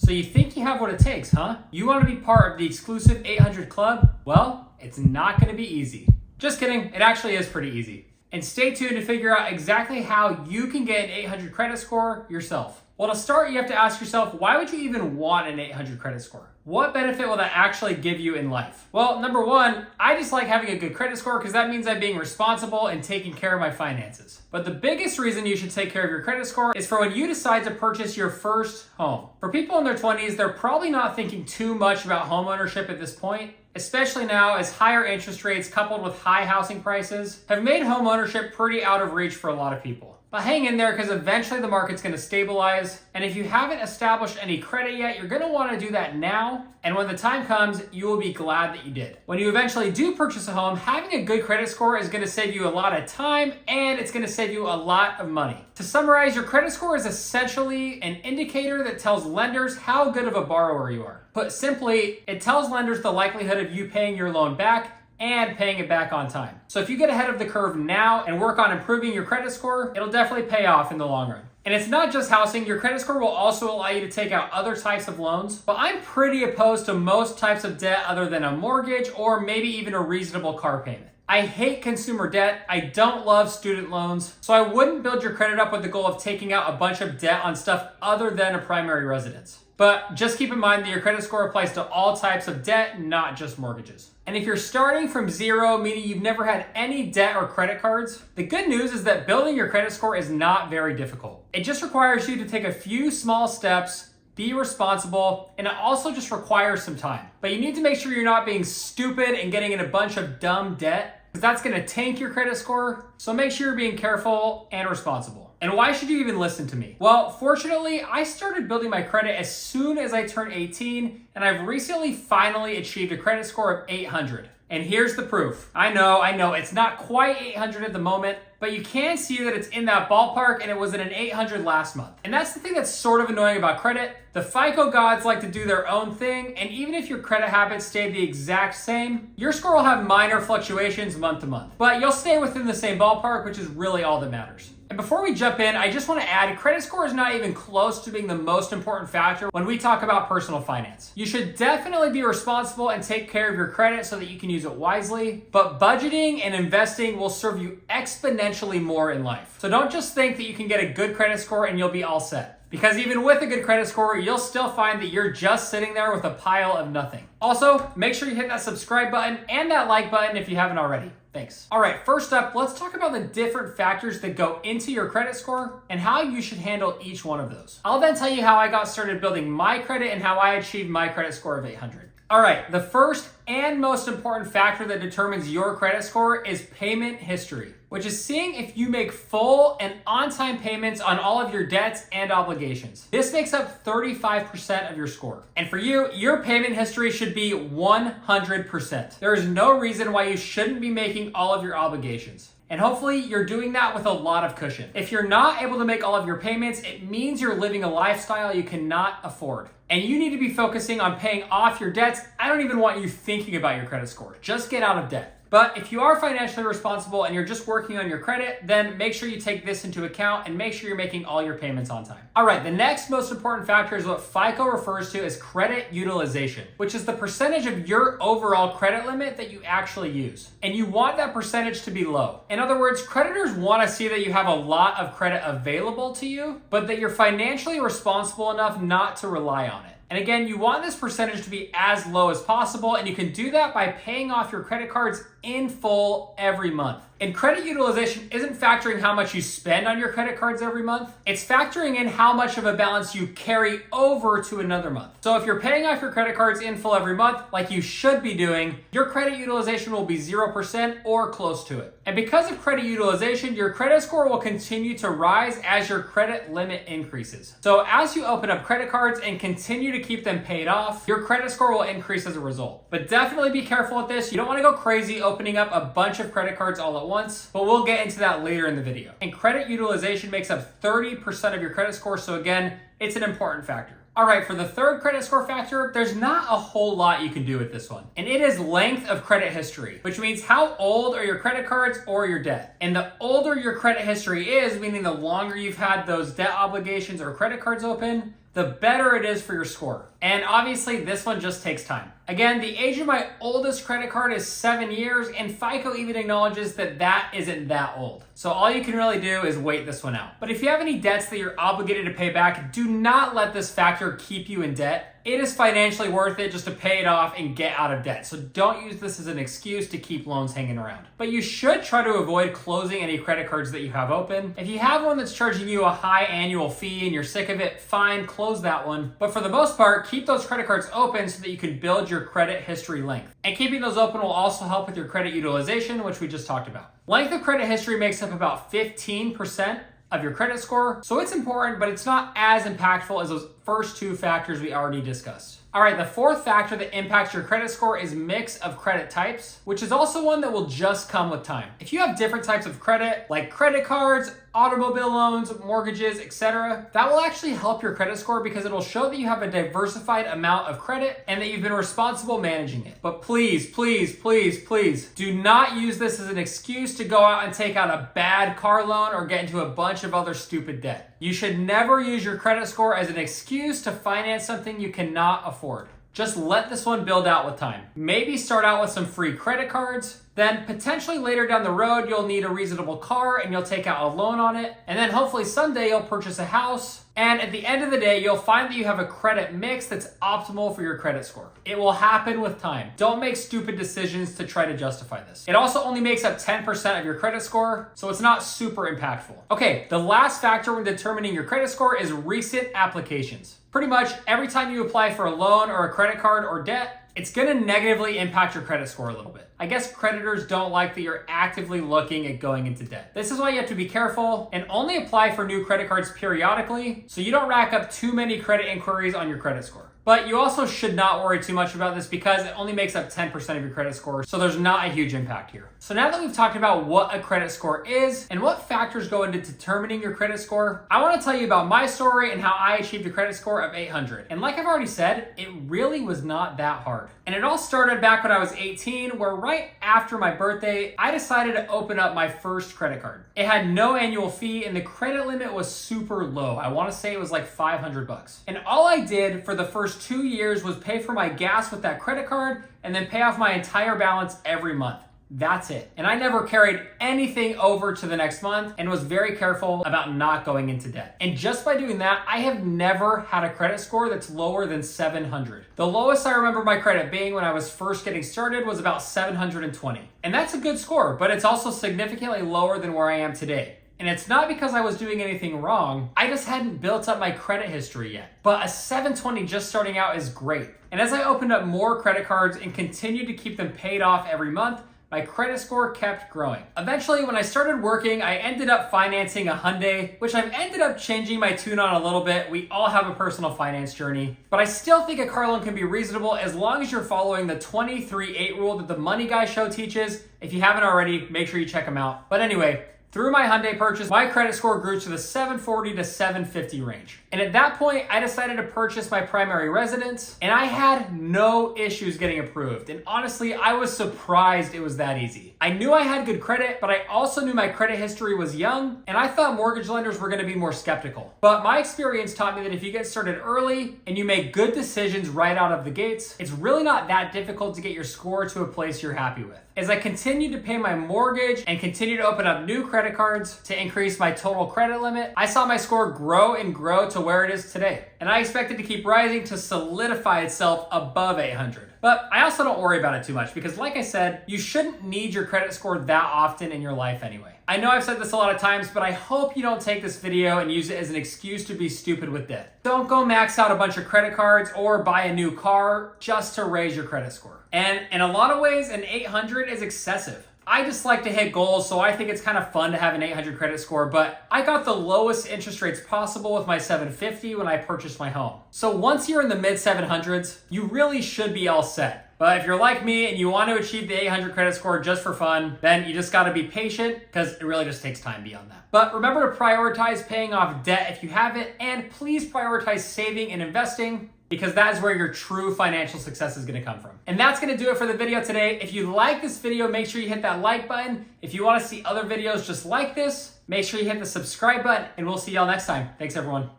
So you think you have what it takes, huh? You want to be part of the exclusive 800 club? Well, it's not going to be easy. Just kidding, it actually is pretty easy. And stay tuned to figure out exactly how you can get an 800 credit score yourself. Well, to start, you have to ask yourself, why would you even want an 800 credit score? What benefit will that actually give you in life? Well, number one, I just like having a good credit score because that means I'm being responsible and taking care of my finances. But the biggest reason you should take care of your credit score is for when you decide to purchase your first home. For people in their 20s, they're probably not thinking too much about home ownership at this point, especially now as higher interest rates coupled with high housing prices have made home ownership pretty out of reach for a lot of people. But hang in there because eventually the market's going to stabilize. And if you haven't established any credit yet, you're going to want to do that now. And when the time comes, you will be glad that you did. When you eventually do purchase a home, having a good credit score is going to save you a lot of time and it's going to save you a lot of money. To summarize, your credit score is essentially an indicator that tells lenders how good of a borrower you are. Put simply, it tells lenders the likelihood of you paying your loan back and paying it back on time. So if you get ahead of the curve now and work on improving your credit score, it'll definitely pay off in the long run. And it's not just housing, your credit score will also allow you to take out other types of loans, but I'm pretty opposed to most types of debt other than a mortgage or maybe even a reasonable car payment. I hate consumer debt. I don't love student loans. So I wouldn't build your credit up with the goal of taking out a bunch of debt on stuff other than a primary residence. But just keep in mind that your credit score applies to all types of debt, not just mortgages. And if you're starting from zero, meaning you've never had any debt or credit cards, the good news is that building your credit score is not very difficult. It just requires you to take a few small steps, be responsible, and it also just requires some time. But you need to make sure you're not being stupid and getting in a bunch of dumb debt, because that's going to tank your credit score. So make sure you're being careful and responsible. And why should you even listen to me? Well, fortunately, I started building my credit as soon as I turned 18, and I've recently finally achieved a credit score of 800. And here's the proof. I know, it's not quite 800 at the moment, but you can see that it's in that ballpark and it was at an 800 last month. And that's the thing that's sort of annoying about credit. The FICO gods like to do their own thing, and even if your credit habits stay the exact same, your score will have minor fluctuations month to month. But you'll stay within the same ballpark, which is really all that matters. And before we jump in, I just want to add, credit score is not even close to being the most important factor when we talk about personal finance. You should definitely be responsible and take care of your credit so that you can use it wisely, but budgeting and investing will serve you exponentially more in life. So don't just think that you can get a good credit score and you'll be all set. Because even with a good credit score, you'll still find that you're just sitting there with a pile of nothing. Also, make sure you hit that subscribe button and that like button if you haven't already. Thanks. All right, first up, let's talk about the different factors that go into your credit score and how you should handle each one of those. I'll then tell you how I got started building my credit and how I achieved my credit score of 800. All right, the first and most important factor that determines your credit score is payment history, which is seeing if you make full and on-time payments on all of your debts and obligations. This makes up 35% of your score. And for you, your payment history should be 100%. There is no reason why you shouldn't be making all of your obligations. And hopefully you're doing that with a lot of cushion. If you're not able to make all of your payments, it means you're living a lifestyle you cannot afford. And you need to be focusing on paying off your debts. I don't even want you thinking about your credit score. Just get out of debt. But if you are financially responsible and you're just working on your credit, then make sure you take this into account and make sure you're making all your payments on time. All right, the next most important factor is what FICO refers to as credit utilization, which is the percentage of your overall credit limit that you actually use. And you want that percentage to be low. In other words, creditors want to see that you have a lot of credit available to you, but that you're financially responsible enough not to rely on it. And again, you want this percentage to be as low as possible, and you can do that by paying off your credit cards in full every month. And credit utilization isn't factoring how much you spend on your credit cards every month. It's factoring in how much of a balance you carry over to another month. So if you're paying off your credit cards in full every month, like you should be doing, your credit utilization will be 0% or close to it. And because of credit utilization, your credit score will continue to rise as your credit limit increases. So as you open up credit cards and continue to keep them paid off, your credit score will increase as a result. But definitely be careful with this. You don't want to go crazy opening up a bunch of credit cards all at once, but we'll get into that later in the video. And credit utilization makes up 30% of your credit score, so again, it's an important factor. All right, for the third credit score factor, there's not a whole lot you can do with this one. And it is length of credit history, which means how old are your credit cards or your debt. And the older your credit history is, meaning the longer you've had those debt obligations or credit cards open, the better it is for your score. And obviously this one just takes time. Again, the age of my oldest credit card is 7 years, and FICO even acknowledges that that isn't that old. So all you can really do is wait this one out. But if you have any debts that you're obligated to pay back, do not let this factor keep you in debt. It is financially worth it just to pay it off and get out of debt. So don't use this as an excuse to keep loans hanging around. But you should try to avoid closing any credit cards that you have open. If you have one that's charging you a high annual fee and you're sick of it, fine, close that one. But for the most part, keep those credit cards open so that you can build your credit history length. And keeping those open will also help with your credit utilization, which we just talked about. Length of credit history makes up about 15% of your credit score, so it's important, but it's not as impactful as those first two factors we already discussed. All right, the fourth factor that impacts your credit score is mix of credit types, which is also one that will just come with time. If you have different types of credit, like credit cards, automobile loans, mortgages, etc., that will actually help your credit score because it'll show that you have a diversified amount of credit and that you've been responsible managing it. But please, please, please, please do not use this as an excuse to go out and take out a bad car loan or get into a bunch of other stupid debt. You should never use your credit score as an excuse to finance something you cannot afford. Just let this one build out with time. Maybe start out with some free credit cards, then potentially later down the road, you'll need a reasonable car and you'll take out a loan on it. And then hopefully someday you'll purchase a house. And at the end of the day, you'll find that you have a credit mix that's optimal for your credit score. It will happen with time. Don't make stupid decisions to try to justify this. It also only makes up 10% of your credit score, so it's not super impactful. Okay, the last factor when determining your credit score is recent applications. Pretty much every time you apply for a loan or a credit card or debt, it's gonna negatively impact your credit score a little bit. I guess creditors don't like that you're actively looking at going into debt. This is why you have to be careful and only apply for new credit cards periodically so you don't rack up too many credit inquiries on your credit score. But you also should not worry too much about this because it only makes up 10% of your credit score, so there's not a huge impact here. So now that we've talked about what a credit score is and what factors go into determining your credit score, I want to tell you about my story and how I achieved a credit score of 800. And like I've already said, it really was not that hard. And it all started back when I was 18, where right after my birthday, I decided to open up my first credit card. It had no annual fee and the credit limit was super low. I want to say it was like $500. And all I did for the first 2 years was pay for my gas with that credit card and then pay off my entire balance every month. That's it. And I never carried anything over to the next month and was very careful about not going into debt. And just by doing that, I have never had a credit score that's lower than 700. The lowest I remember my credit being when I was first getting started was about 720. And that's a good score, but it's also significantly lower than where I am today. And it's not because I was doing anything wrong, I just hadn't built up my credit history yet. But a 720 just starting out is great. And as I opened up more credit cards and continued to keep them paid off every month, my credit score kept growing. Eventually, when I started working, I ended up financing a Hyundai, which I've ended up changing my tune on a little bit. We all have a personal finance journey, but I still think a car loan can be reasonable as long as you're following the 23-8 rule that the Money Guy show teaches. If you haven't already, make sure you check them out. But anyway, through my Hyundai purchase, my credit score grew to the 740 to 750 range. And at that point, I decided to purchase my primary residence, and I had no issues getting approved. And honestly, I was surprised it was that easy. I knew I had good credit, but I also knew my credit history was young, and I thought mortgage lenders were gonna be more skeptical. But my experience taught me that if you get started early and you make good decisions right out of the gates, it's really not that difficult to get your score to a place you're happy with. As I continued to pay my mortgage and continued to open up new credit cards to increase my total credit limit, I saw my score grow and grow to where it is today. And I expect it to keep rising to solidify itself above 800. But I also don't worry about it too much because like I said, you shouldn't need your credit score that often in your life anyway. I know I've said this a lot of times, but I hope you don't take this video and use it as an excuse to be stupid with debt. Don't go max out a bunch of credit cards or buy a new car just to raise your credit score. And in a lot of ways, an 800 is excessive. I just like to hit goals, so I think it's kind of fun to have an 800 credit score, but I got the lowest interest rates possible with my 750 when I purchased my home. So once you're in the mid 700s, you really should be all set. But if you're like me and you want to achieve the 800 credit score just for fun, then you just got to be patient because it really just takes time beyond that. But remember to prioritize paying off debt if you have it, and please prioritize saving and investing, because that is where your true financial success is gonna come from. And that's gonna do it for the video today. If you like this video, make sure you hit that like button. If you wanna see other videos just like this, make sure you hit the subscribe button, and we'll see y'all next time. Thanks, everyone.